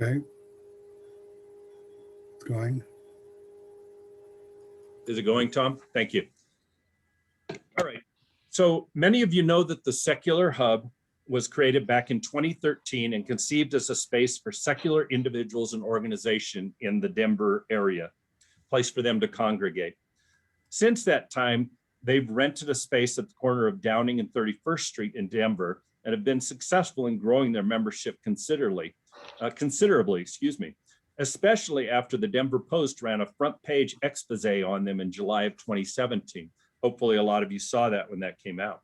Okay. It's going. Is it going, Tom? Thank you. All right. So many of you know that the Secular Hub was created back in 2013 and conceived as a space for secular individuals and organizations in the Denver area, place for them to congregate. Since that time, they've rented a space at the corner of Downing and 31st Street in Denver and have been successful in growing their membership considerably, especially after the Denver Post ran a front page expose on them in July of 2017. Hopefully a lot of you saw that when that came out.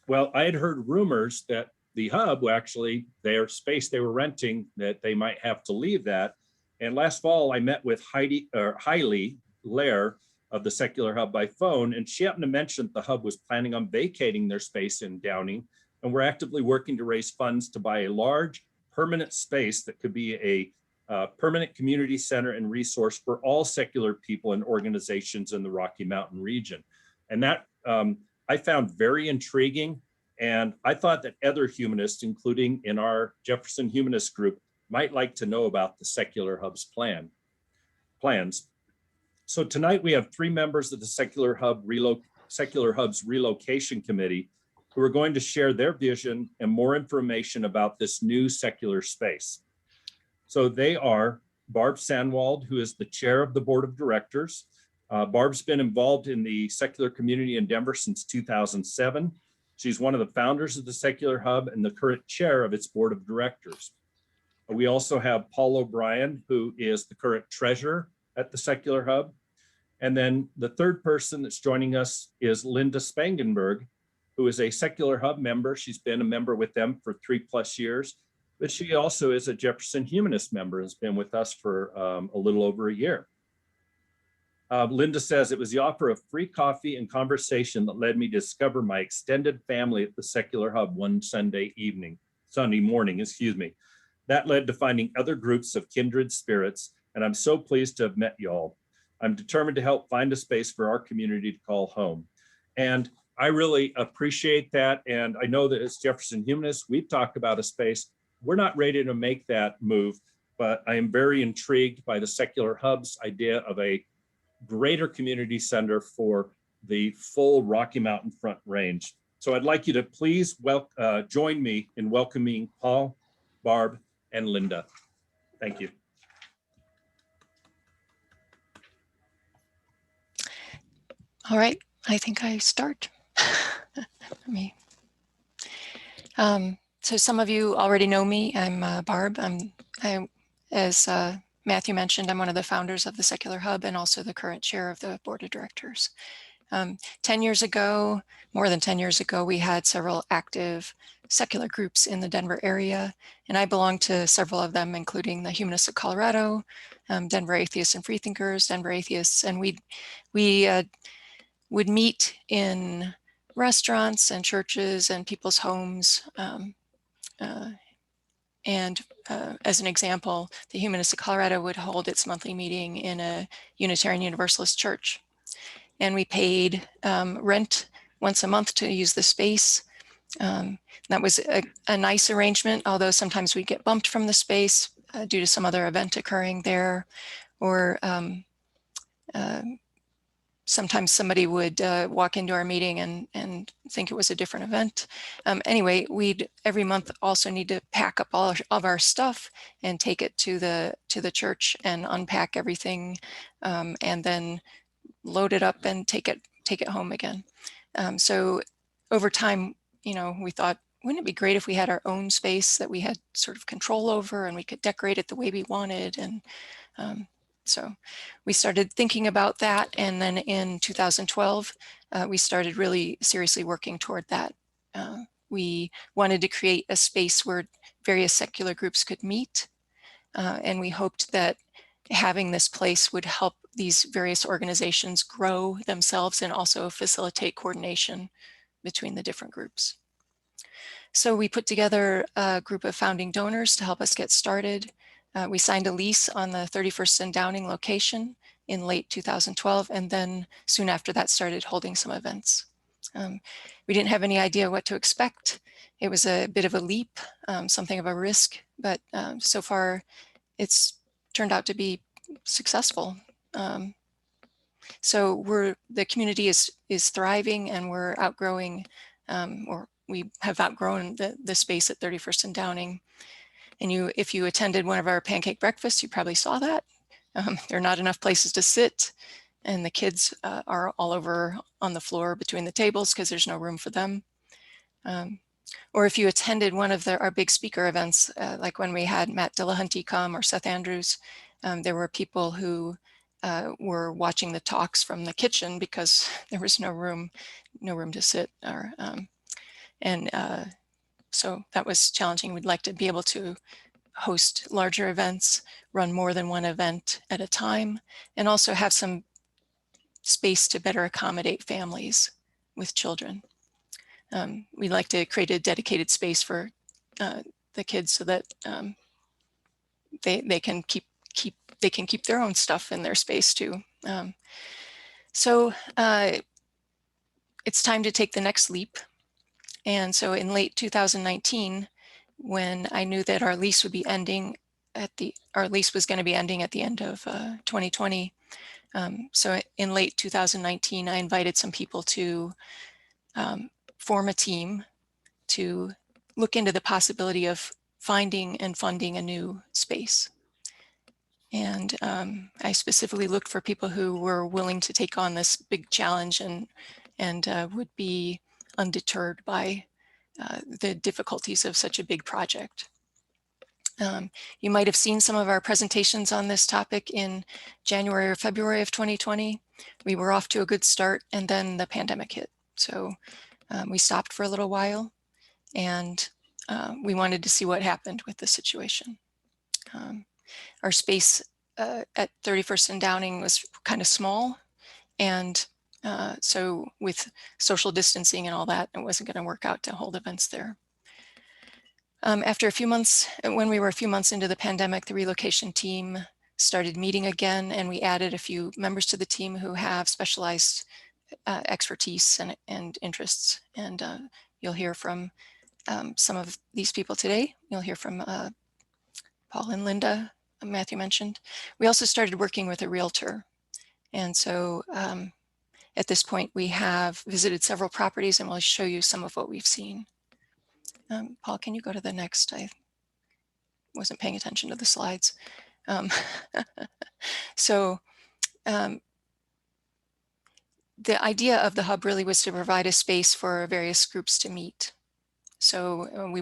Well, I had heard rumors that the Hub, actually their space they were renting, that they might have to leave that. And last fall I met with Hailey Lair of the Secular Hub by phone, and she happened to mention that the Hub was planning on vacating their space in Downing, and we're actively working to raise funds to buy a large permanent space that could be a permanent community center and resource for all secular people and organizations in the Rocky Mountain region. And that I found very intriguing, and I thought that other humanists, including in our Jefferson Humanist group, might like to know about the Secular Hub's plans. So tonight we have 3 members of the Secular Hub's Relocation Committee who are going to share their vision and more information about this new secular space. So they are Barb Sannwald, who is the chair of the board of directors. Barb's been involved in the secular community in Denver since 2007. She's one of the founders of the Secular Hub and the current chair of its board of directors. We also have Paul O'Brien, who is the current treasurer at the Secular Hub. And then the third person that's joining us is Linda Spangenberg, who is a Secular Hub member. She's been a member with them for 3+ years, but she also is a Jefferson Humanist member, has been with us for a little over a year. Linda says, it was the offer of free coffee and conversation that led me to discover my extended family at the Secular Hub one Sunday morning. That led to finding other groups of kindred spirits, and I'm so pleased to have met y'all. I'm determined to help find a space for our community to call home. And I really appreciate that. And I know that as Jefferson Humanists, we've talked about a space. We're not ready to make that move, but I am very intrigued by the Secular Hub's idea of a greater community center for the full Rocky Mountain Front Range. So I'd like you to please join me in welcoming Paul, Barb, and Linda. Thank you. All right, I think I start. So some of you already know me. I'm Barb. As Matthew mentioned, I'm one of the founders of the Secular Hub and also the current chair of the board of directors. 10 years ago, more than 10 years ago, we had several active secular groups in the Denver area, and I belong to several of them, including the Humanists of Colorado, Denver Atheists and Freethinkers, Denver Atheists, and we would meet in restaurants and churches and people's homes. As an example, the Humanists of Colorado would hold its monthly meeting in a Unitarian Universalist church. And we paid rent once a month to use the space. That was a nice arrangement, although sometimes we get bumped from the space due to some other event occurring there, or sometimes somebody would walk into our meeting and think it was a different event. Anyway, we'd every month also need to pack up all of our stuff and take it to the church and unpack everything, and then load it up and take it home again. So over time, we thought, wouldn't it be great if we had our own space that we had sort of control over and we could decorate it the way we wanted? And so we started thinking about that. And then in 2012, we started really seriously working toward that. We wanted to create a space where various secular groups could meet. And we hoped that having this place would help these various organizations grow themselves and also facilitate coordination between the different groups. So we put together a group of founding donors to help us get started. We signed a lease on the 31st and Downing location in late 2012, and then soon after that started holding some events. We didn't have any idea what to expect, It was a bit of a leap, something of a risk, but so far it's turned out to be successful. So the community is thriving, and we're outgrowing, or we have outgrown the space at 31st and Downing. And if you attended one of our pancake breakfasts, you probably saw that. There are not enough places to sit, and the kids are all over on the floor between the tables because there's no room for them. Or if you attended one of our big speaker events, like when we had Matt Dillahunty come or Seth Andrews, there were people who were watching the talks from the kitchen because there was no room to sit. So that was challenging. We'd like to be able to host larger events, run more than one event at a time, and also have some space to better accommodate families with children. We'd like to create a dedicated space for the kids so that they can keep their own stuff in their space too. So it's time to take the next leap. And so in late 2019, when I knew that our lease would be ending our lease was going to be ending at the end of 2020. So in late 2019, I invited some people to form a team to look into the possibility of finding and funding a new space. And I specifically looked for people who were willing to take on this big challenge and would be undeterred by the difficulties of such a big project. You might have seen some of our presentations on this topic in January or February of 2020. We were off to a good start, and then the pandemic hit. So we stopped for a little while, and we wanted to see what happened with the situation. Our space at 31st and Downing was kind of small, and so with social distancing and all that, it wasn't going to work out to hold events there. After a few months, when we were a few months into the pandemic, the relocation team started meeting again, and we added a few members to the team who have specialized expertise and interests. And you'll hear from some of these people today. You'll hear from Paul and Linda, Matthew mentioned. We also started working with a realtor. And so at this point, we have visited several properties, and we'll show you some of what we've seen. Paul, can you go to the next? I wasn't paying attention to the slides. So the idea of the hub really was to provide a space for various groups to meet. So we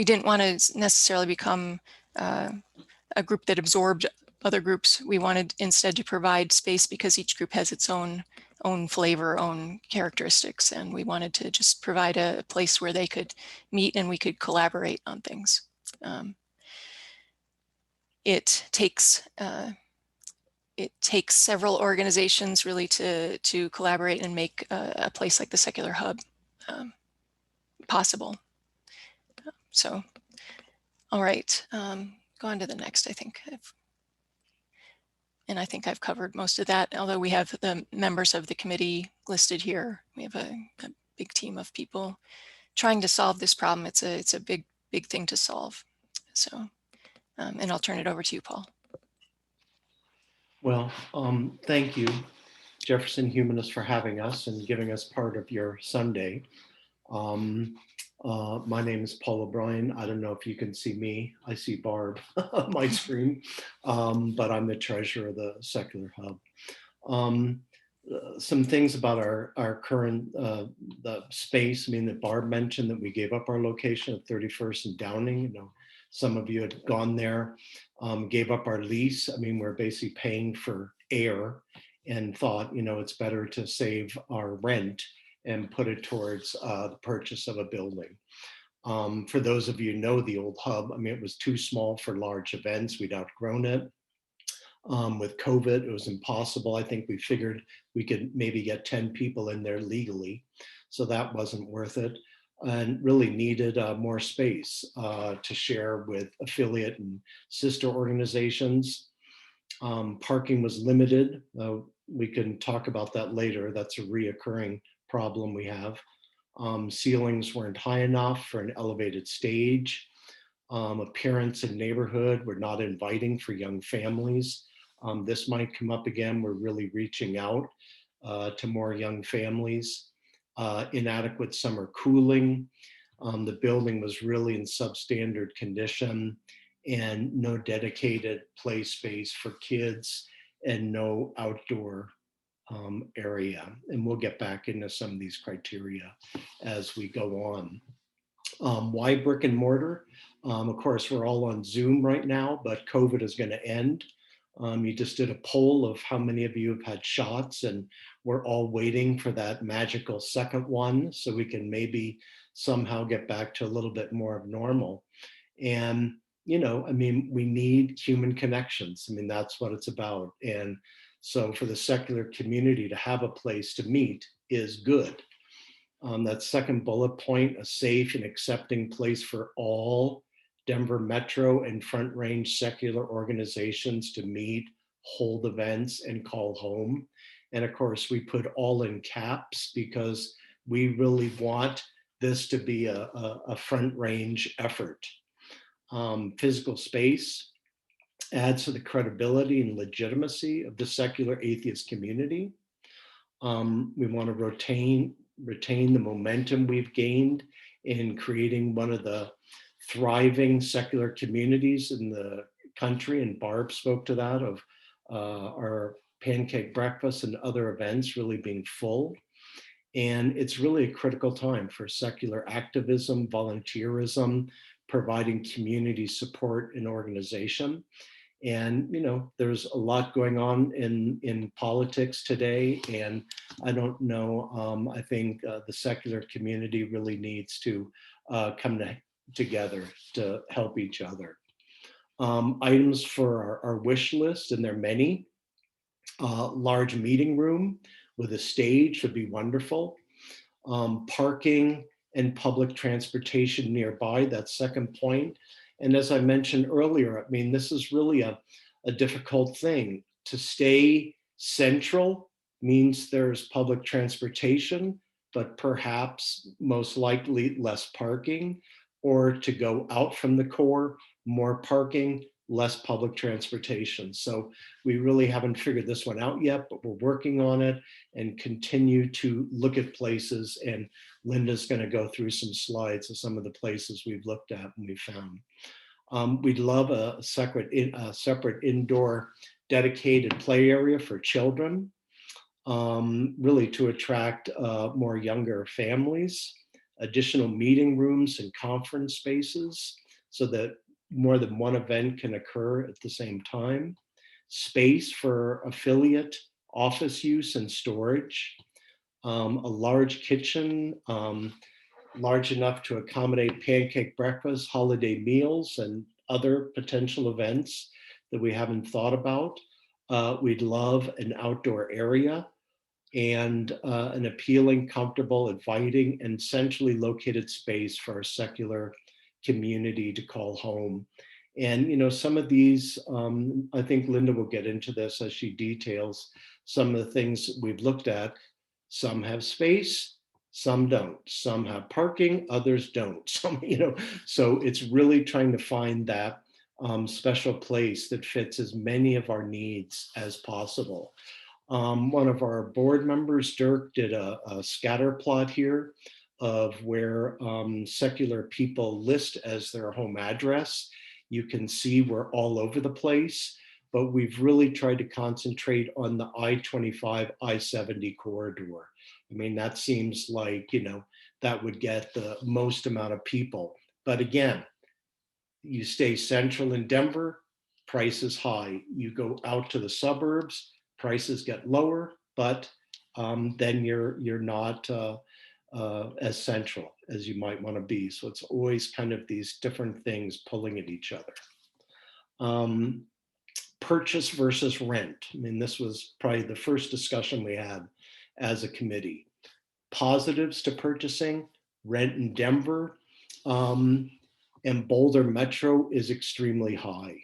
didn't want to necessarily become a group that absorbed other groups. We wanted instead to provide space because each group has its own flavor, own characteristics, and we wanted to just provide a place where they could meet and we could collaborate on things. It takes several organizations really to collaborate and make a place like the Secular Hub possible. So, all right, go on to the next. I think I've covered most of that, although we have the members of the committee listed here. We have a big team of people trying to solve this problem. It's a big thing to solve. So, and I'll turn it over to you, Paul. Well, thank you, Jefferson Humanists, for having us and giving us part of your Sunday. My name is Paul O'Brien. I don't know if you can see me. I see Barb on my screen, but I'm the treasurer of the Secular Hub. Some things about our current the space. I mean, that Barb mentioned that we gave up our location at 31st and Downing. You know, some of you had gone there, gave up our lease. I mean, we're basically paying for air, and thought, you know, it's better to save our rent and put it towards the purchase of a building. For those of you who know the old hub, I mean, it was too small for large events. We'd outgrown it. With COVID, it was impossible. I think we figured we could maybe get 10 people in there legally. So that wasn't worth it, and really needed more space to share with affiliate and sister organizations. Parking was limited. We can talk about that later. That's a reoccurring problem we have. Ceilings weren't high enough for an elevated stage. Appearance and neighborhood were not inviting for young families. This might come up again. We're really reaching out to more young families. Inadequate summer cooling. The building was really in substandard condition, and no dedicated play space for kids and no outdoor area. And we'll get back into some of these criteria as we go on. Why brick and mortar? Of course, we're all on Zoom right now, but COVID is going to end. You just did a poll of how many of you have had shots, and we're all waiting for that magical second one so we can maybe somehow get back to a little bit more of normal. And, you know, I mean, we need human connections. I mean, that's what it's about. And so for the secular community to have a place to meet is good. That second bullet point, a safe and accepting place for all Denver Metro and Front Range secular organizations to meet, hold events, and call home. And of course, we put all in caps because we really want this to be a Front Range effort. Physical space adds to the credibility and legitimacy of the secular atheist community. We want to retain the momentum we've gained in creating one of the thriving secular communities in the country. And Barb spoke to that, of our pancake breakfast and other events really being full. And it's really a critical time for secular activism, volunteerism, providing community support and organization. And, you know, there's a lot going on in politics today. And I don't know, I think the secular community really needs to come together to help each other. Items for our wish list, and there are many. Large meeting room with a stage would be wonderful. Parking and public transportation nearby, that second point. And as I mentioned earlier, I mean, this is really a difficult thing. To stay central means there's public transportation, but perhaps most likely less parking, or to go out from the core, more parking, less public transportation. So we really haven't figured this one out yet, but we're working on it and continue to look at places. And Linda's going to go through some slides of some of the places we've looked at and we found. We'd love a separate indoor dedicated play area for children, really to attract more younger families, additional meeting rooms and conference spaces so that more than one event can occur at the same time, space for affiliate office use and storage, a large kitchen, large enough to accommodate pancake breakfast, holiday meals, and other potential events that we haven't thought about. We'd love an outdoor area and an appealing, comfortable, inviting, and centrally located space for our secular community to call home. And, you know, some of these, I think Linda will get into this as she details some of the things we've looked at. Some have space, some don't. Some have parking, others don't. Some, you know, so it's really trying to find that special place that fits as many of our needs as possible. One of our board members, Dirk, did a scatter plot here of where secular people list as their home address. You can see we're all over the place, but we've really tried to concentrate on the I-25, I-70 corridor. I mean, that seems like, you know, that would get the most amount of people. But again, you stay central in Denver, price is high. You go out to the suburbs, prices get lower, but then you're not as central as you might want to be. So it's always kind of these different things pulling at each other. Purchase versus rent. I mean, this was probably the first discussion we had as a committee. Positives to purchasing: rent in Denver and Boulder Metro is extremely high.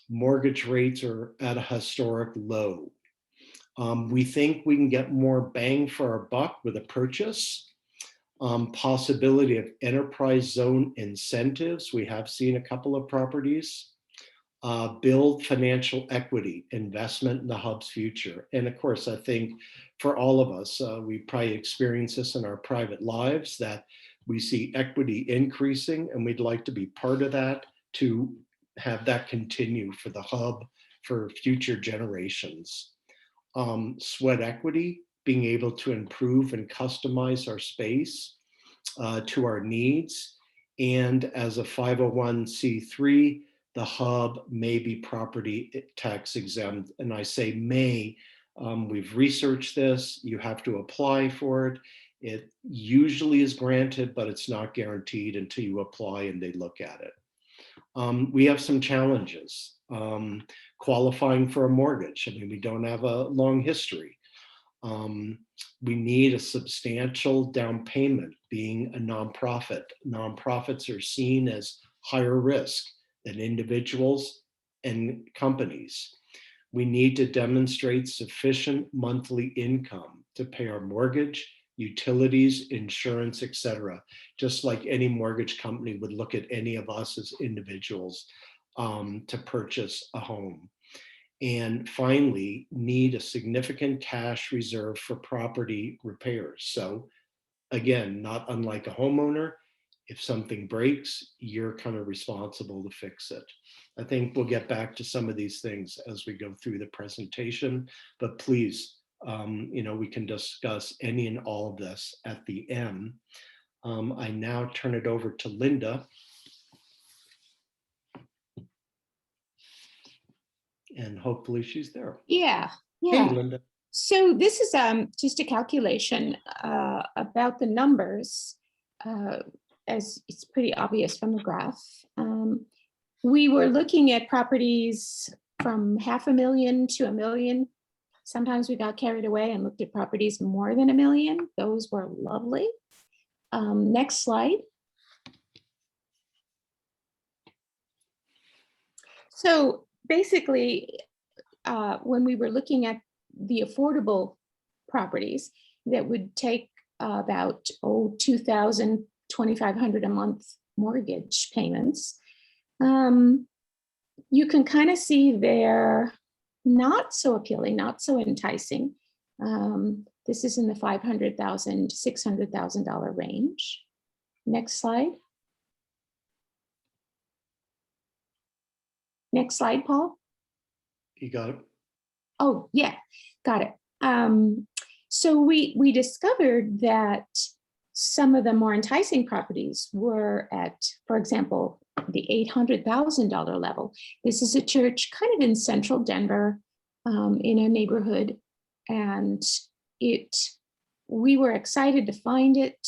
Mortgage rates are at a historic low. We think we can get more bang for our buck with a purchase. Possibility of enterprise zone incentives. We have seen a couple of properties. Build financial equity, investment in the hub's future. And of course, I think for all of us, we probably experience this in our private lives, that we see equity increasing, and we'd like to be part of that to have that continue for the hub for future generations. Sweat equity, being able to improve and customize our space to our needs. And as a 501c3, the hub may be property tax exempt. And I say may, we've researched this, you have to apply for it. It usually is granted, but it's not guaranteed until you apply and they look at it. We have some challenges. Qualifying for a mortgage. I mean, we don't have a long history. We need a substantial down payment. Being a nonprofit, nonprofits are seen as higher risk than individuals and companies. We need to demonstrate sufficient monthly income to pay our mortgage, utilities, insurance, etc. Just like any mortgage company would look at any of us as individuals to purchase a home. And finally, need a significant cash reserve for property repairs. So again, not unlike a homeowner, if something breaks, you're kind of responsible to fix it. I think we'll get back to some of these things as we go through the presentation, but please, we can discuss any and all of this at the end. I now turn it over to Linda. And hopefully she's there. Yeah. Hey, Linda. So this is just a calculation about the numbers, as it's pretty obvious from the graph. We were looking at properties from $500,000 to $1 million. Sometimes we got carried away and looked at properties more than $1 million. Those were lovely. Next slide. So basically, when we were looking at the affordable properties that would take about $2,000, $2,500 a month mortgage payments, you can kind of see they're not so appealing, not so enticing. This is in the $500,000 to $600,000 range. Next slide. Next slide, Paul. You got it? Oh, yeah, got it. So we discovered that some of the more enticing properties were at, for example, the $800,000 level. This is a church kind of in central Denver, in a neighborhood, and we were excited to find it,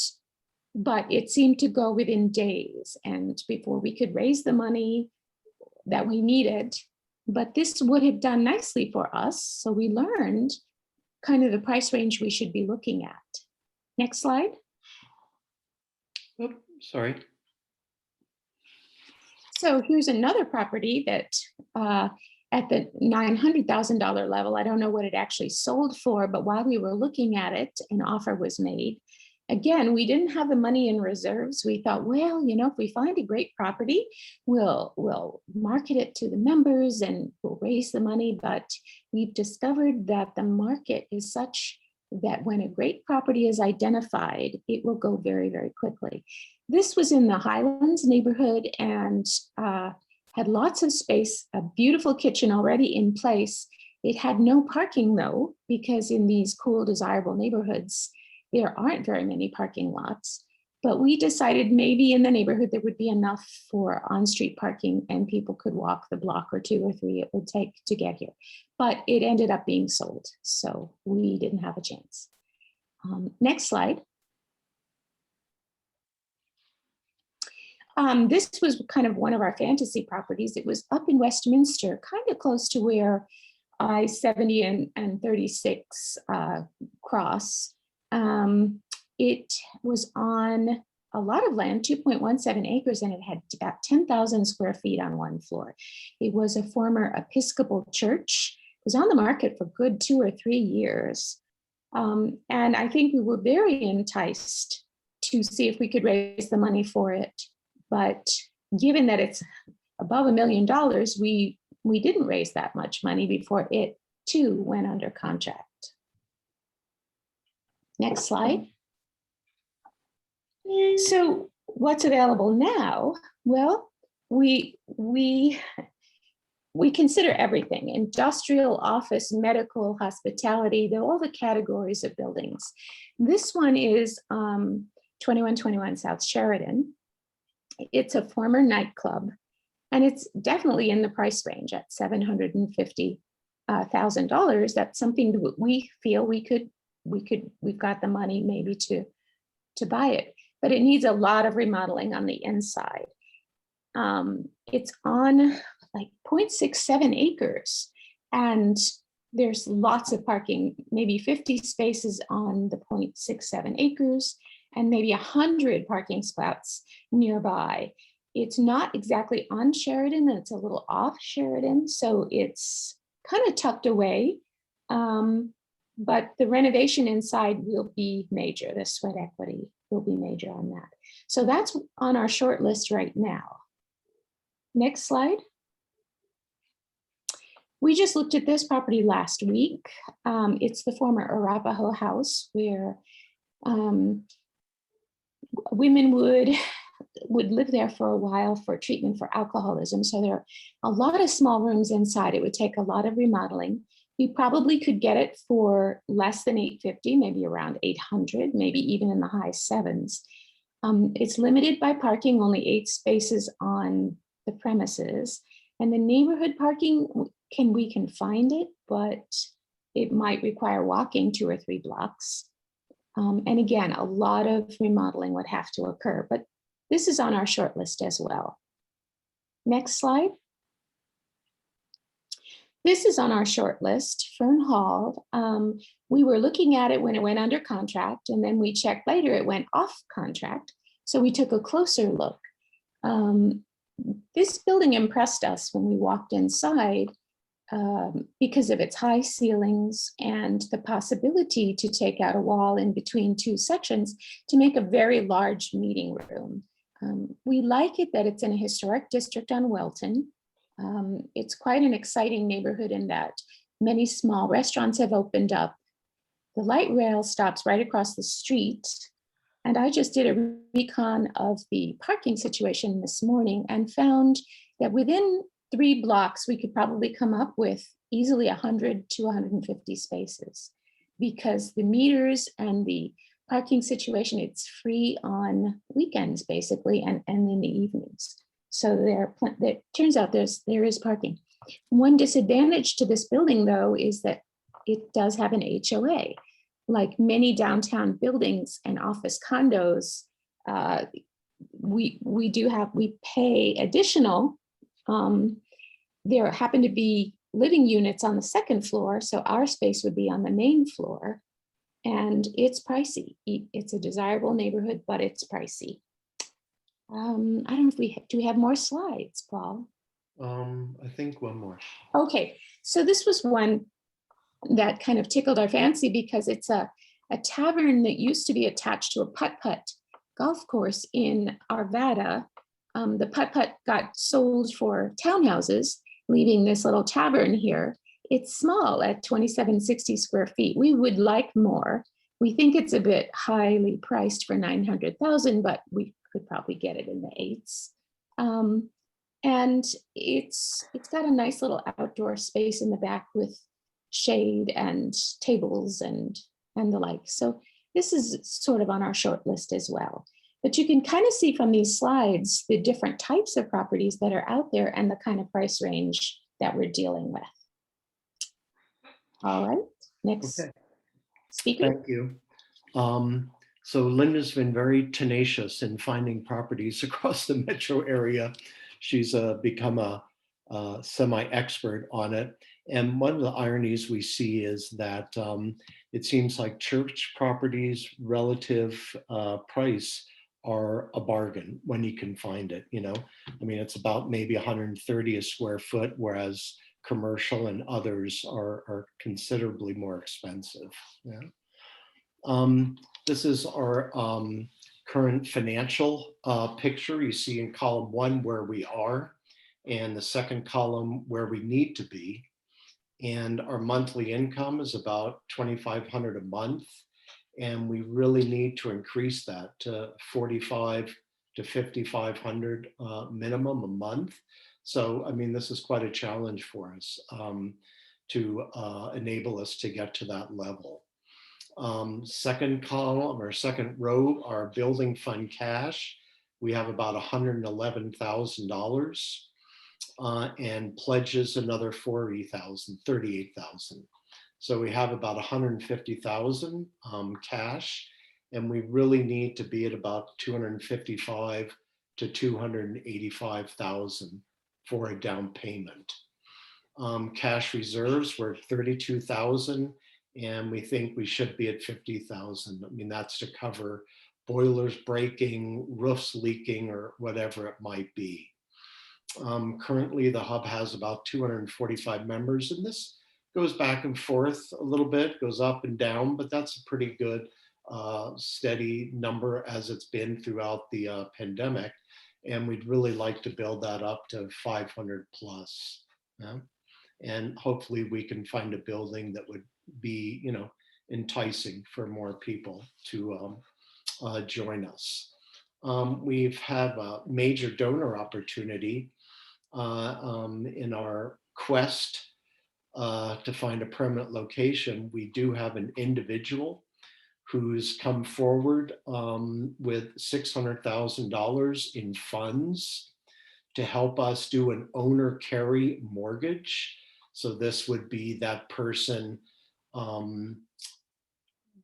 but it seemed to go within days, and before we could raise the money that we needed. But this would have done nicely for us. So we learned kind of the price range we should be looking at. Next slide. Oh, sorry. So here's another property that at the $900,000 level, I don't know what it actually sold for, but while we were looking at it, an offer was made. Again, we didn't have the money in reserves. We thought, well, if we find a great property, we'll market it to the members and we'll raise the money. But we've discovered that the market is such that when a great property is identified, it will go very, very quickly. This was in the Highlands neighborhood and had lots of space, a beautiful kitchen already in place. It had no parking though, because in these cool, desirable neighborhoods, there aren't very many parking lots, but we decided maybe in the neighborhood there would be enough for on-street parking and people could walk the block or 2 or 3 it would take to get here. But it ended up being sold, so we didn't have a chance. Next slide. This was kind of one of our fantasy properties. It was up in Westminster, kind of close to where I-70 and 36 cross. It was on a lot of land, 2.17 acres, and it had about 10,000 square feet on one floor. It was a former Episcopal church. It was on the market for good 2 or 3 years. And I think we were very enticed to see if we could raise the money for it. But given that it's above $1 million, we didn't raise that much money before it too went under contract. Next slide. So what's available now? Well, we consider everything: industrial, office, medical, hospitality. They're all the categories of buildings. This one is 2121 South Sheridan. It's a former nightclub, and it's definitely in the price range at $750,000. That's something that we feel we've got the money maybe to buy it, but it needs a lot of remodeling on the inside. It's on like 0.67 acres, and there's lots of parking, maybe 50 spaces on the 0.67 acres, and maybe 100 parking spots nearby. It's not exactly on Sheridan, it's a little off Sheridan, so it's kind of tucked away. But the renovation inside will be major. The sweat equity will be major on that. So that's on our short list right now. Next slide. We just looked at this property last week. It's the former Arapaho House, where women would live there for a while for treatment for alcoholism. So there are a lot of small rooms inside. It would take a lot of remodeling. We probably could get it for less than $850, maybe around $800, maybe even in the high sevens. It's limited by parking, only 8 spaces on the premises. And the neighborhood parking, we can find it, but it might require walking 2 or 3 blocks. And again, a lot of remodeling would have to occur, but this is on our short list as well. Next slide. This is on our short list, Fern Hall. We were looking at it when it went under contract, and then we checked later it went off contract. So we took a closer look. This building impressed us when we walked inside because of its high ceilings and the possibility to take out a wall in between 2 sections to make a very large meeting room. We like it that it's in a historic district on Welton. It's quite an exciting neighborhood in that many small restaurants have opened up. The light rail stops right across the street. And I just did a recon of the parking situation this morning and found that within 3 blocks, we could probably come up with easily 100 to 150 spaces, because the meters and the parking situation, it's free on weekends basically, and in the evenings. So there turns out there is parking. One disadvantage to this building, though, is that it does have an HOA. Like many downtown buildings and office condos, we pay additional. There happen to be living units on the 2nd floor, so our space would be on the main floor, and it's pricey. It's a desirable neighborhood, but it's pricey. I don't know if do we have more slides, Paul? I think one more. Okay, so this was one that kind of tickled our fancy because it's a tavern that used to be attached to a putt-putt golf course in Arvada. The putt-putt got sold for townhouses, leaving this little tavern here. It's small at 2,760 square feet. We would like more. We think it's a bit highly priced for $900,000, but we could probably get it in the 8s. And it's got a nice little outdoor space in the back with shade and tables and the like. So this is sort of on our short list as well. But you can kind of see from these slides the different types of properties that are out there and the kind of price range that we're dealing with. All right, next speaker. Thank you. So Linda's been very tenacious in finding properties across the metro area. She's become a semi-expert on it. And one of the ironies we see is that it seems like church properties relative price are a bargain when you can find it, you know. I mean, it's about maybe 130 a square foot, whereas commercial and others are considerably more expensive. Yeah. This is our current financial picture. You see in column 1 where we are, and the second column where we need to be. And our monthly income is about $2,500 a month. And we really need to increase that to $4,500 to $5,500 minimum a month. So, I mean, this is quite a challenge for us to enable us to get to that level. Second column or second row, our building fund cash. We have about $111,000 and pledges another $38,000. So we have about $150,000 cash, and we really need to be at about $255,000 to $285,000 for a down payment. Cash reserves were $32,000, and we think we should be at $50,000. I mean, that's to cover boilers breaking, roofs leaking, or whatever it might be. Currently, the hub has about 245 members, and this goes back and forth a little bit, goes up and down, but that's a pretty good steady number as it's been throughout the pandemic. And we'd really like to build that up to 500 plus. Yeah? And hopefully we can find a building that would be, you know, enticing for more people to join us. We've had a major donor opportunity in our quest to find a permanent location. We do have an individual who's come forward with $600,000 in funds to help us do an owner carry mortgage. So this would be that person,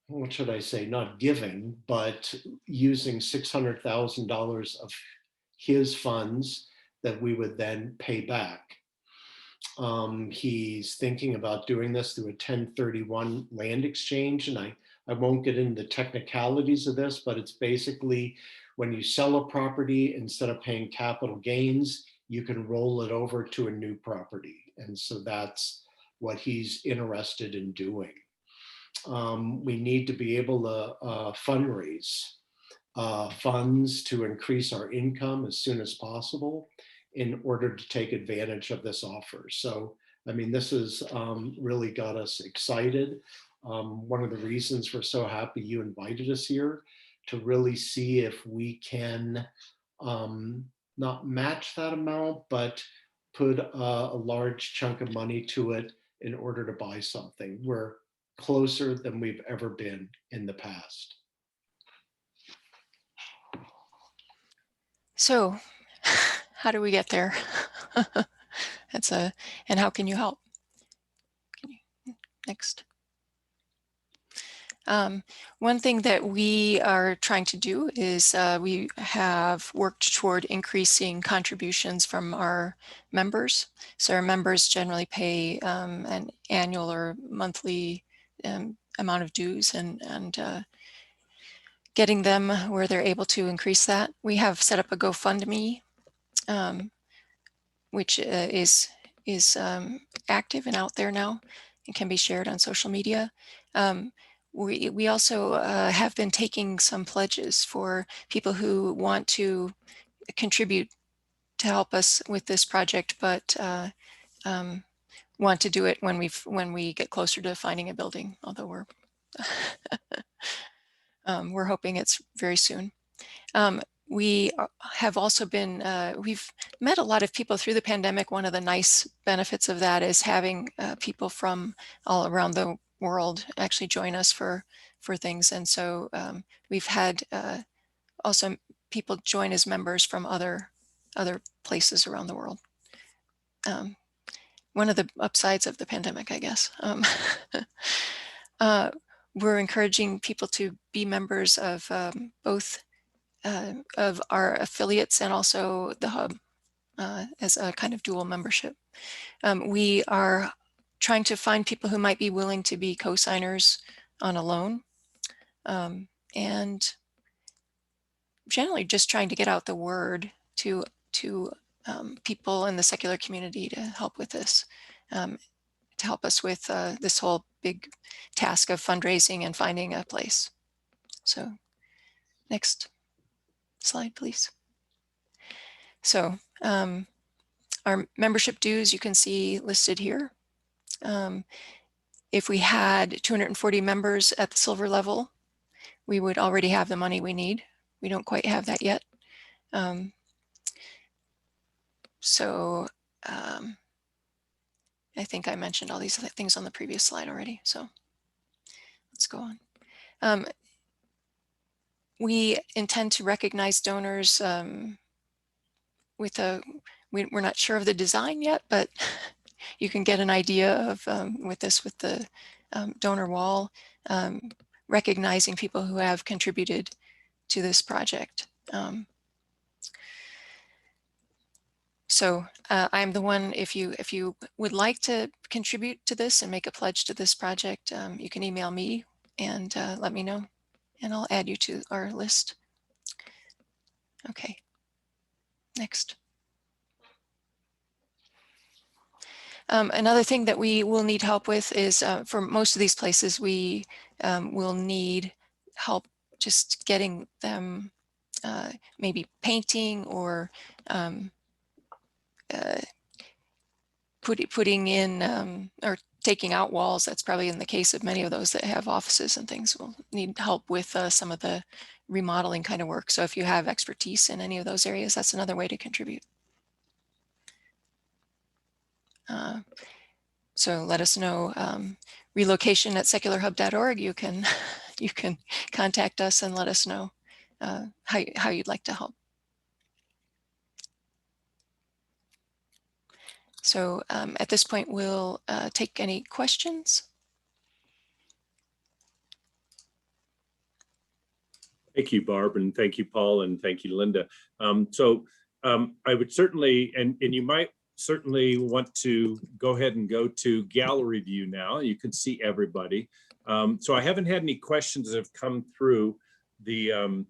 what should I say, not giving, but using $600,000 of his funds that we would then pay back. He's thinking about doing this through a 1031 land exchange, and I won't get into the technicalities of this, but it's basically when you sell a property, instead of paying capital gains, you can roll it over to a new property. And so that's what he's interested in doing. We need to be able to fundraise funds to increase our income as soon as possible in order to take advantage of this offer. So, I mean, this has really got us excited. One of the reasons we're so happy you invited us here, to really see if we can not match that amount, but put a large chunk of money to it in order to buy something. We're closer than we've ever been in the past. So how do we get there? And how can you help? Next. One thing that we are trying to do is we have worked toward increasing contributions from our members. So our members generally pay an annual or monthly amount of dues, and getting them where they're able to increase that. We have set up a GoFundMe, which is active and out there now and can be shared on social media. We also have been taking some pledges for people who want to contribute to help us with this project, but want to do it when we get closer to finding a building, although we're hoping it's very soon. We have also been, we've met a lot of people through the pandemic. One of the nice benefits of that is having people from all around the world actually join us for things. And so we've had also people join as members from other places around the world. One of the upsides of the pandemic, I guess. We're encouraging people to be members of both of our affiliates and also the hub as a kind of dual membership. We are trying to find people who might be willing to be co-signers on a loan, and generally just trying to get out the word to people in the secular community to help with this, to help us with this whole big task of fundraising and finding a place. So next. slide, please. So our membership dues, you can see listed here. If we had 240 members at the silver level, we would already have the money we need. We don't quite have that yet. I think I mentioned all these things on the previous slide already, so let's go on. We intend to recognize donors with we're not sure of the design yet, but you can get an idea of with the donor wall, recognizing people who have contributed to this project. So I'm the one, if you would like to contribute to this and make a pledge to this project, you can email me and let me know, and I'll add you to our list. Okay, next. Another thing that we will need help with is for most of these places, we will need help just getting them maybe painting or putting in or taking out walls. That's probably in the case of many of those that have offices and things. We'll need help with some of the remodeling kind of work. So if you have expertise in any of those areas, that's another way to contribute. So let us know. Relocation at secularhub.org. You can contact us and let us know how you'd like to help. So at this point, we'll take any questions. Thank you, Barb, and thank you, Paul, and thank you, Linda. I would certainly, and you might certainly want to go ahead and go to gallery view now. You can see everybody. So I haven't had any questions that have come through the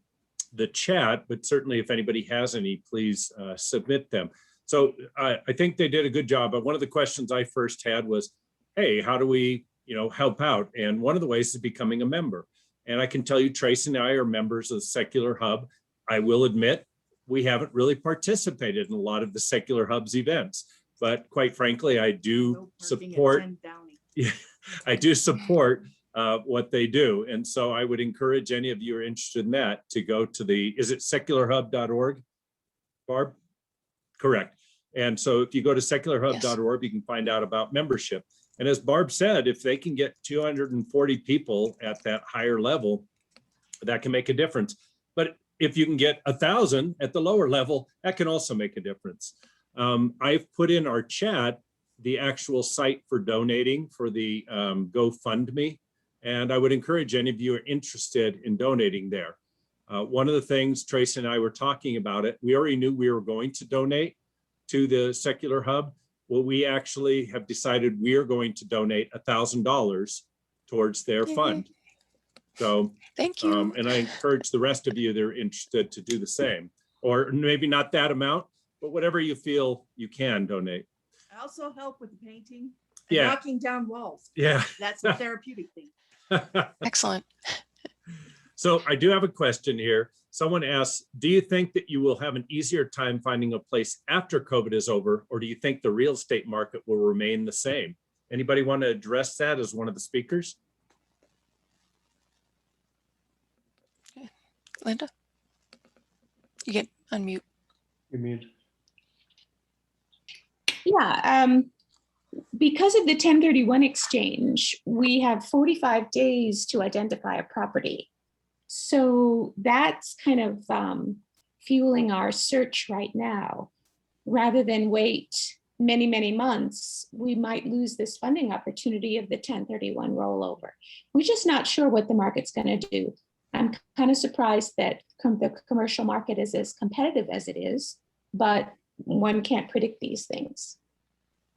chat, but certainly if anybody has any, please submit them. So I think they did a good job. But one of the questions I first had was, hey, how do we, help out? And one of the ways is becoming a member. And I can tell you, Trace and I are members of the Secular Hub. I will admit, we haven't really participated in a lot of the Secular Hub's events, but quite frankly, I do support. Yeah, I do support what they do, and so I would encourage any of you who are interested in that to go to is it secularhub.org, Barb? Correct. And so if you go to secularhub.org, you can find out about membership. And as Barb said, if they can get 240 people at that higher level, that can make a difference. But if you can get 1,000 at the lower level, that can also make a difference. I've put in our chat the actual site for donating for the GoFundMe, and I would encourage any of you who are interested in donating there. One of the things Trace and I were talking about it, we already knew we were going to donate to the Secular Hub. Well, we actually have decided we are going to donate $1,000 towards their fund. So thank you. And I encourage the rest of you that are interested to do the same, or maybe not that amount, but whatever you feel you can donate. I also help with the painting and knocking down walls. Yeah. That's a therapeutic thing. Excellent. So I do have a question here. Someone asks, do you think that you will have an easier time finding a place after COVID is over, or do you think the real estate market will remain the same? Anybody want to address that as one of the speakers? Linda, you get unmute. You're mute. Yeah, because of the 1031 exchange, we have 45 days to identify a property. So that's kind of fueling our search right now. Rather than wait many, many months, we might lose this funding opportunity of the 1031 rollover. We're just not sure what the market's going to do. I'm kind of surprised that the commercial market is as competitive as it is, but one can't predict these things.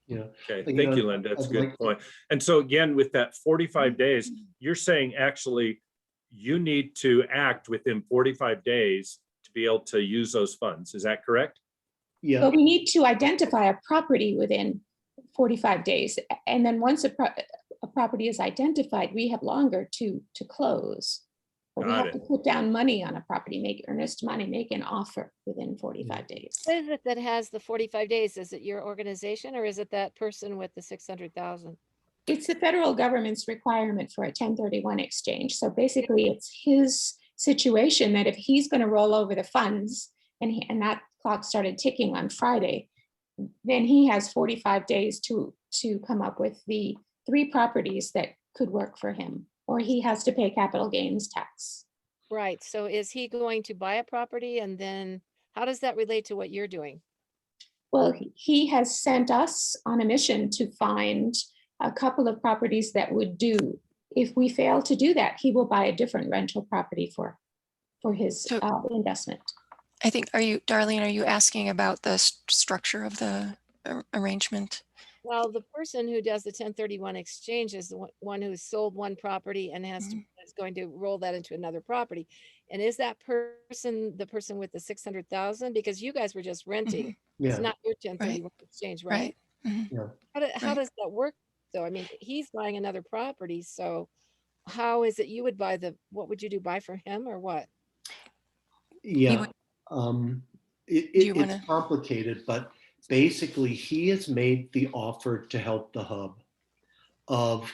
Yeah. Okay, thank you, Linda. That's a good point. And so again, with that 45 days, you're saying actually you need to act within 45 days to be able to use those funds. Is that correct? Yeah. But we need to identify a property within 45 days. And then once a property is identified, we have longer to close. But we Got have to it. put down money on a property, make earnest money, make an offer within 45 days. What is it that has the 45 days? Is it your organization or is it that person with the 600,000? It's the federal government's requirement for a 1031 exchange. So basically it's his situation that if he's going to roll over the funds and that clock started ticking on Friday, then he has 45 days to come up with the 3 properties that could work for him, or he has to pay capital gains tax. Right. So is he going to buy a property and then how does that relate to what you're doing? Well, he has sent us on a mission to find a couple of properties that would do. If we fail to do that, he will buy a different rental property for his So- investment. I think, Darlene, are you asking about the structure of the arrangement? Well, the person who does the 1031 exchange is the one who sold one property and is going to roll that into another property. And is that person the person with the 600,000? Because you guys were just renting. It's Yeah, not your 1031 exchange, right? Right. Mhm. yeah. How Right. does that work though? I mean, he's buying another property. So how is it you would buy what would you do? Buy for him or what? Yeah, would- it's wanna- complicated, but basically he has made the offer to help the hub of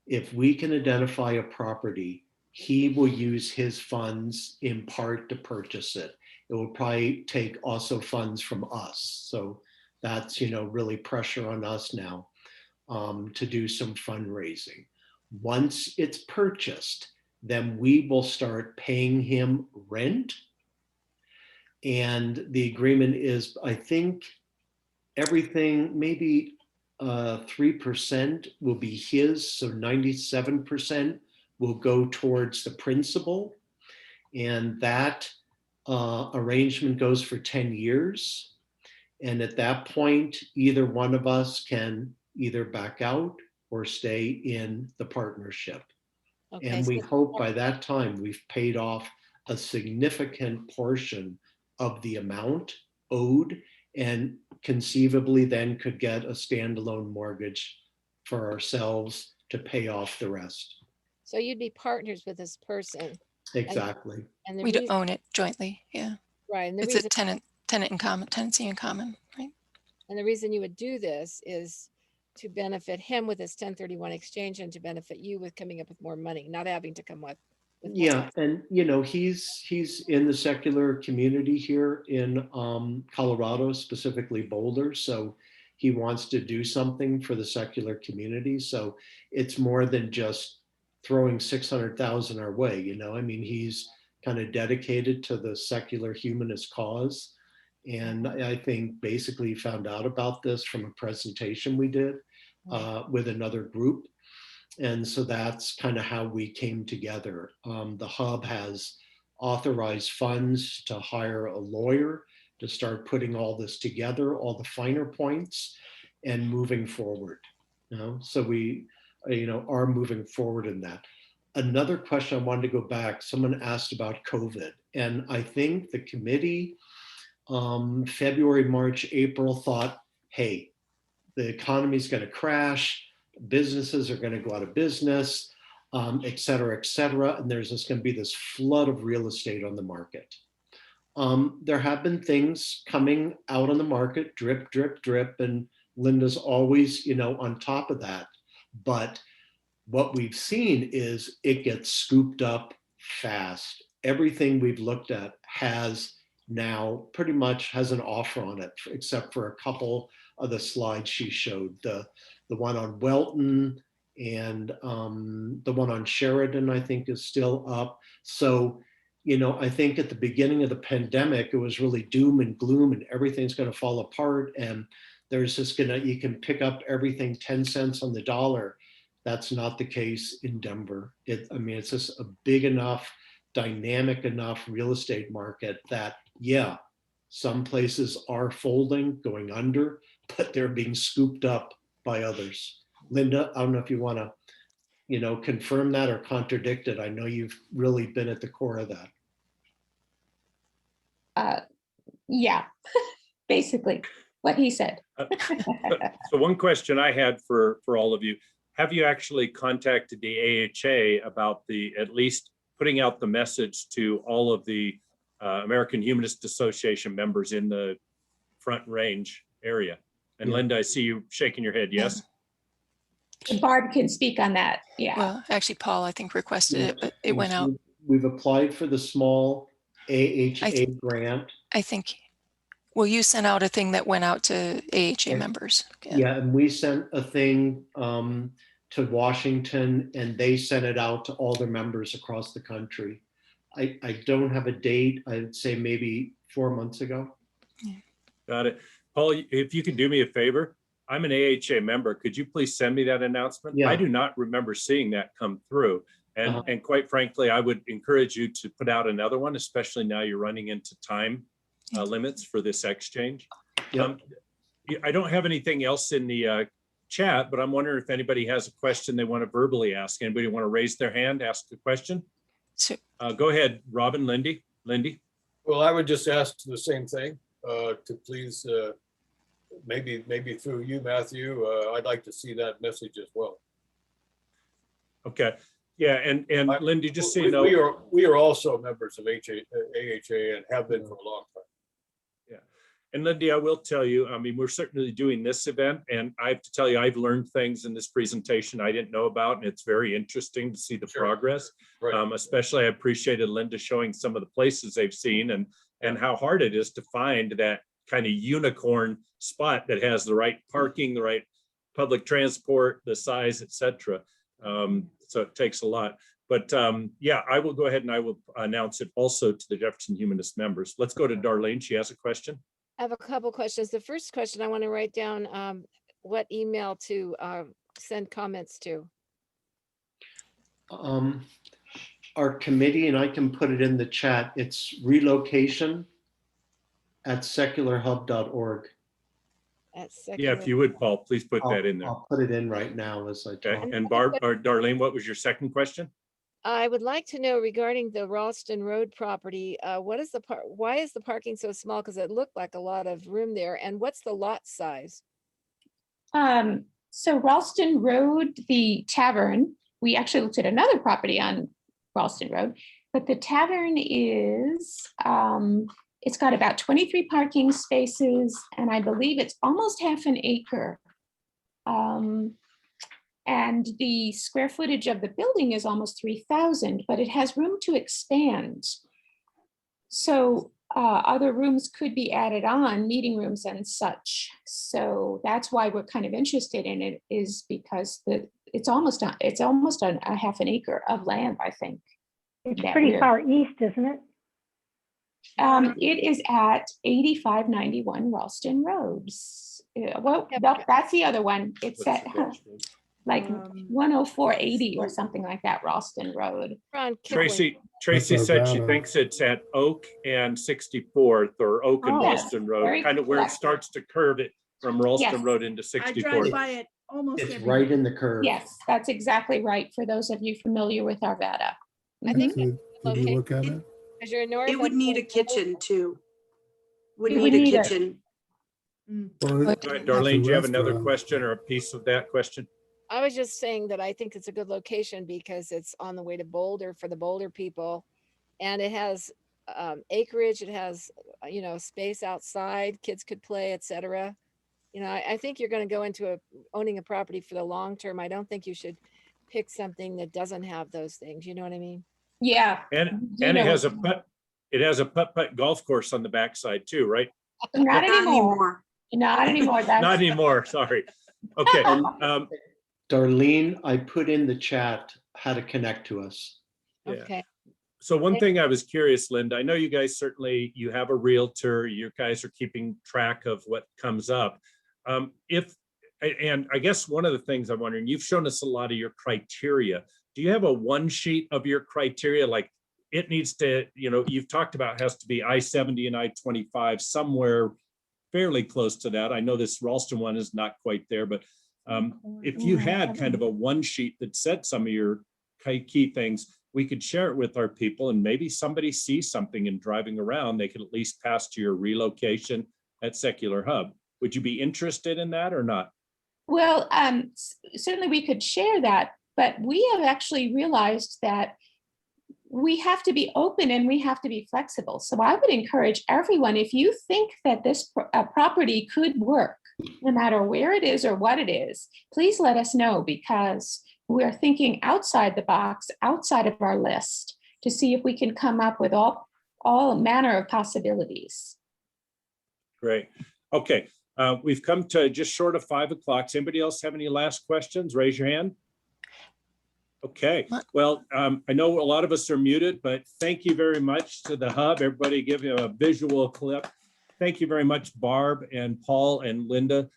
if we can identify a property, he will use his funds in part to purchase it. It will probably take also funds from us. So that's, really pressure on us now to do some fundraising. Once it's purchased, then we will start paying him rent. And the agreement is, I think, everything, maybe 3% will be his, so 97% will go towards the principal. And that arrangement goes for 10 years. And at that point, either one of us can either back out or stay in the partnership. Okay. And we so- hope by that time we've paid off a significant portion of the amount owed and conceivably then could get a standalone mortgage for ourselves to pay off the rest. So you'd be partners with this person. Exactly. And the We'd reason, own it jointly. Yeah. right. And the It's reason, a tenant in common, tenancy in common, right? and the reason you would do this is to benefit him with his 1031 exchange and to benefit you with coming up with more money, not having to come with more Yeah, and he's in the secular community here in Colorado, specifically Boulder. So he wants to do something for the secular community. So it's more than just throwing 600,000 our way. I mean, he's kind of dedicated to the secular humanist cause. And I think basically he found out about this from a presentation we did with another group. And so that's kind of how we came together. The hub has authorized funds to hire a lawyer to start putting all this together, all the finer points, and moving forward. So we, are moving forward in that. Another question I wanted to go back. Someone asked about COVID, and I think the committee, February, March, April, thought, hey, the economy is going to crash. Businesses are going to go out of business, et cetera, and there's just going to be this flood of real estate on the market. There have been things coming out on the market, drip, drip, drip, and Linda's always, on top of that. But what we've seen is it gets scooped up fast. Everything we've looked at has now pretty much has an offer on it, except for a couple of the slides she showed. The one on Welton and the one on Sheridan, I think, is still up. So, I think at the beginning of the pandemic, it was really doom and gloom and everything's going to fall apart. And there's just you can pick up everything 10 cents on the dollar. That's not the case in Denver. It's just a big enough, dynamic enough real estate market that, yeah, some places are folding, going under, but they're being scooped up by others. Linda, I don't know if you want to, confirm that or contradict it. I know you've really been at the core of that. Yeah, basically what he said. So one question I had for all of you, have you actually contacted the AHA about at least putting out the message to all of the American Humanist Association members in the Front Range area. And Yeah. Linda, I see you shaking your head. Yes. Barb can speak on that. Yeah. Well, actually, Paul, I think requested Yeah. it, but it went out. We've applied for the small AHA grant. I think, well, you sent out a thing that went out to AHA members. Yeah, and we sent a thing to Washington, and they sent it out to all their members across the country. I don't have a date. I'd say maybe 4 months ago. Got it. Paul, if you can do me a favor, I'm an AHA member. Could you please send me that announcement? Yeah. I do not remember seeing that come through. And, and quite frankly, I would encourage you to put out another one, especially now you're running into time limits for this exchange. Yep. I don't have anything else in the chat, but I'm wondering if anybody has a question they want to verbally ask. Anybody want to raise their hand, ask a question? So, Go ahead, Robin, Lindy. Well, I would just ask the same thing, to please, maybe through you, Matthew, I'd like to see that message as well. Okay. Yeah, and Lindy, just so you know, we are also members of AHA and have been for a long time. yeah. And Lindy, I will tell you, I mean, we're certainly doing this event, and I have to tell you, I've learned things in this presentation I didn't know about, and it's very interesting to see the progress. Right. Especially I appreciated Linda showing some of the places they've seen and how hard it is to find that kind of unicorn spot that has the right parking, the right public transport, the size, etc. So it takes a lot, but yeah, I will go ahead and I will announce it also to the Jefferson Humanist members. Let's go to Darlene. She has a question. I have a couple questions. The first question I want to write down what email to send comments to. Our committee, and I can put it in the chat, it's relocation@secularhub.org. Yeah, if you would, Paul, please put that in there. I'll put it in right now as I talk. Okay. And Barb or Darlene, what was your second question? I would like to know regarding the Ralston Road property, what is why is the parking so small? Because it looked like a lot of room there. And what's the lot size? So Ralston Road, the tavern, we actually looked at another property on Ralston Road, but the tavern is, it's got about 23 parking spaces, and I believe it's almost half an acre. And the square footage of the building is almost 3,000, but it has room to expand. So other rooms could be added on, meeting rooms and such. So that's why we're kind of interested in it, is because it's almost a half an acre of land, I think. It's pretty far east, isn't it? It is at 8591 Ralston Road. Well, that's the other one. It's at like 10480 or something like that, Ralston Road. Tracy said she thinks it's at Oak and 64th, or Oak and Ralston Road, kind of where it starts to curve it from Ralston Road into 64th. I drive by it almost It's every right day. in the curve. Yes, that's exactly right. For those of you familiar with Arvada. I think Did you look at it? because you're north. It would need a kitchen too. Would It need would a need a- kitchen. Well, All right, Darlene, do you have another restaurant. question or a piece of that question? I was just saying that I think it's a good location because it's on the way to Boulder for the Boulder people. And it has acreage, it has, space outside, kids could play, etc. I think you're going to go into owning a property for the long term. I don't think you should pick something that doesn't have those things. You know what I mean? Yeah. And it has a putt golf course on the backside too, right? Not anymore. Not anymore. That's Not anymore, sorry. Okay. Darlene, I put in the chat how to connect to us. Yeah. Okay. So one thing I was curious, Linda, I know you guys certainly, you have a realtor, you guys are keeping track of what comes up. And I guess one of the things I'm wondering, you've shown us a lot of your criteria. Do you have a one sheet of your criteria? Like it needs to, you've talked about has to be I-70 and I-25 somewhere fairly close to that. I know this Ralston one is not quite there, but if you had kind of a one sheet that said some of your key things, we could share it with our people, and maybe somebody sees something in driving around, they could at least pass to your relocation at Secular Hub. Would you be interested in that or not? Well, certainly we could share that, but we have actually realized that we have to be open and we have to be flexible. So I would encourage everyone, if you think that this property could work, no matter where it is or what it is, please let us know, because we're thinking outside the box, outside of our list, to see if we can come up with all manner of possibilities. Great. Okay. We've come to just short of 5 o'clock. Does anybody else have any last questions? Raise your hand. Okay. Well, I know a lot of us are muted, but thank you very much to the Hub. Everybody give you a visual clip. Thank you very much, Barb and Paul and Linda.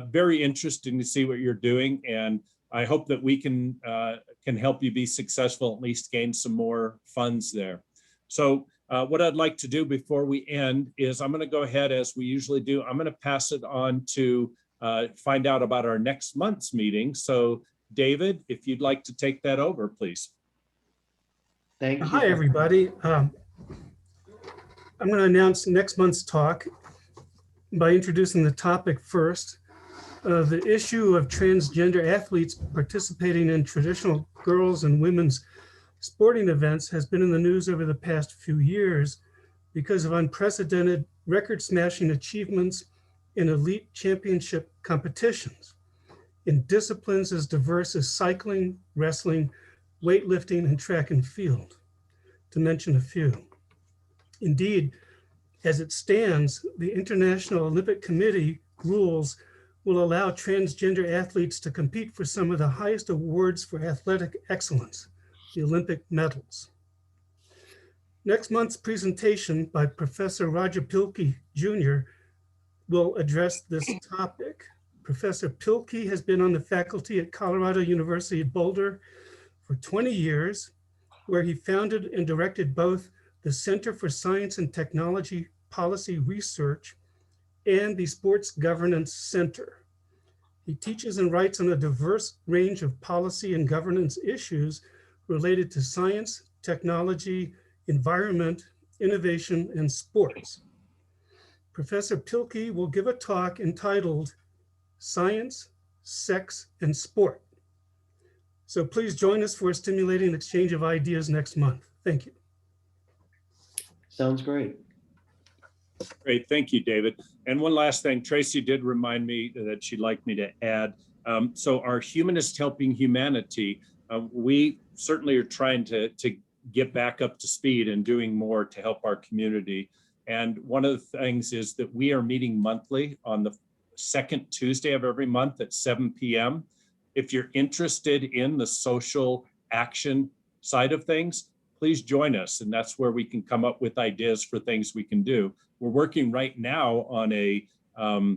Very interesting to see what you're doing. And I hope that we can help you be successful, at least gain some more funds there. So what I'd like to do before we end is I'm going to go ahead, as we usually do. I'm going to pass it on to find out about our next month's meeting. So David, if you'd like to take that over, please. Thank you. Hi, everybody. I'm going to announce next month's talk by introducing the topic first. The issue of transgender athletes participating in traditional girls' and women's sporting events has been in the news over the past few years because of unprecedented record-smashing achievements in elite championship competitions in disciplines as diverse as cycling, wrestling, weightlifting, and track and field, to mention a few. Indeed, as it stands, the International Olympic Committee rules will allow transgender athletes to compete for some of the highest awards for athletic excellence, the Olympic medals. Next month's presentation by Professor Roger Pilkey Jr. will address this topic. Professor Pilkey has been on the faculty at Colorado University at Boulder for 20 years, where he founded and directed both the Center for Science and Technology Policy Research and the Sports Governance Center. He teaches and writes on a diverse range of policy and governance issues related to science, technology, environment, innovation, and sports. Professor Pilkey will give a talk entitled Science, Sex, and Sport. So please join us for a stimulating exchange of ideas next month. Thank you. Sounds great. Great, thank you, David. And one last thing, Tracy did remind me that she'd like me to add. So our Humanists Helping Humanity, we certainly are trying to get back up to speed and doing more to help our community. And one of the things is that we are meeting monthly on the second Tuesday of every month at 7 p.m. If you're interested in the social action side of things, please join us. And that's where we can come up with ideas for things we can do. We're working right now on a what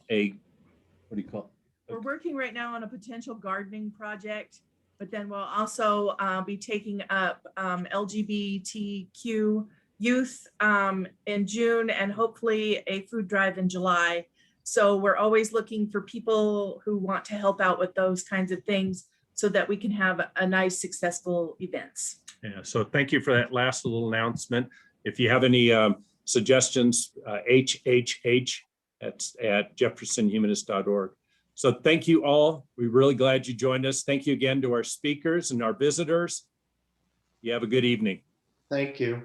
do you call it? We're working right now on a potential gardening project, but then we'll also be taking up LGBTQ youth in June and hopefully a food drive in July. So we're always looking for people who want to help out with those kinds of things so that we can have a nice, successful events. Yeah, so thank you for that last little announcement. If you have any suggestions, HHH at jeffersonhumanist.org. So thank you all. We're really glad you joined us. Thank you again to our speakers and our visitors. You have a good evening. Thank you.